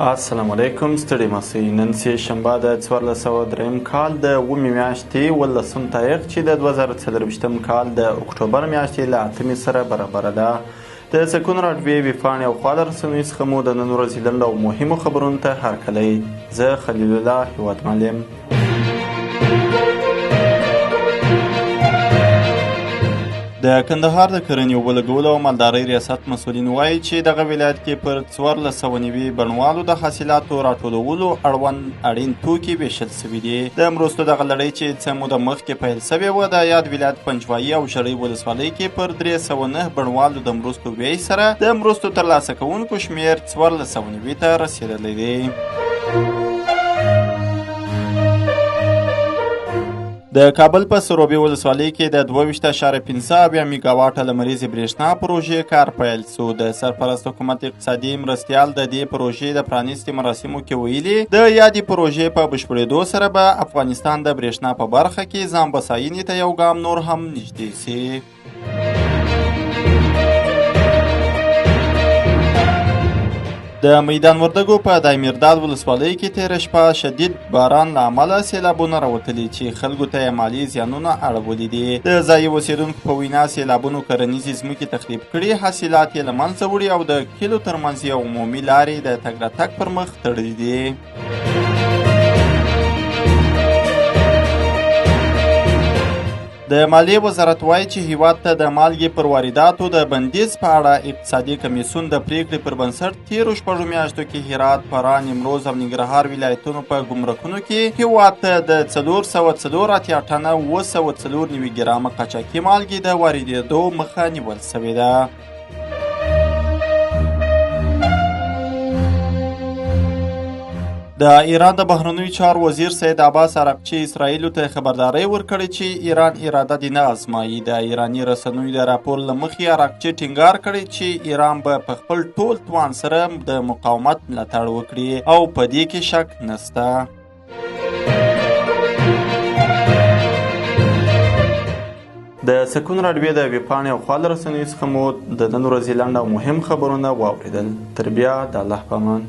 السلام علیکم، ستړي مه سئ. نن سې شنبه د 1403 کال د 8 میاشتې 18 تاریخ چې د 2024 کال د اکتوبر میاشتې له 8 سره برابره ده. د سکون راډیویې ویبپاڼې او خواله رسنیو څخه مو د نن ورځې لنډ او مهمو خبرونو ته هرکلی. زه خلیل الله هیوادمل یم. د کندهار د کرنې اوبه لګولو او مالدارۍ ریاست مسؤلین وایي چې دغه ولایت کې پر 1490 بڼوالو د حاصلاتو راټولولو اړین توکي ویشل سوي دي. د مرستو دغه لړۍ چې څه موده مخکې پیل سوې وه د یاد ولایت پنجوایي او ژړۍ ولسوالۍ کې پر 309 بڼوالو د مرستو ویش سره د مرستو ترلاسه کوونکو شمېر 1490 ته رسېدلی دی. د کابل په سروبي ولسوالۍ کې د 22.15 میګاواټه لمریزې برېښنا پروژې کار پیل سو. د سرپرست حکومت اقتصادي مرستیال د دې پروژې د پرانیستي مراسمو کې ویلي د یادې پروژې په بشپړېدو سره به افغانستان د برېښنا په برخه کې ځان بساینې ته یو ګام نور هم نږدې سي. د میدان وردګو په دایمیرداد ولسوالۍ کې تېره شپه شدید باران له امله سیلابونه راوتلي چې خلکو ته یې مالي زیانونه اړولي دي. د ځایي اوسېدونکو په وینا سیلابونو کرنیزې ځمکې تخریب کړي، حاصلات یې له منځه وړي او د کلیو ترمنځ یو عمومي لارې د تګ راتګ پر مخ تړلي دي. د مالیې وزارت وایي چې هیواد ته د مالګې پر وارداتو د بندیز په اړه اقتصادي کمیسیون د پریکړې پر بنسټ تېرو شپږو میاشتو کې هرات، فراه، نیمروز او ننګرهار ولایتونو په ګمرکونو کې هیواد ته د 484 ټنه 704 ګرامه قاچاقي مالګې د واردېدو مخه نیول سوې ده. د ایران د بهرنیو چارو وزیر سید عباس عراقچي اسرائیلو ته خبرداری ورکړې چې ایران اراده دې نه ازمایي. د ایراني رسنیو د راپور له مخې عراقچي ټینګار کړی چې ایران به په خپل ټول توان سره د مقاومت ملاتړ وکړي او په دې کې شک نسته. د سکون راډیویې د ویبپاڼې او خواله رسنیو څخه مو د نن ورځې لنډ او مهم خبرونه واورېدل. تر بیا د الله په امان.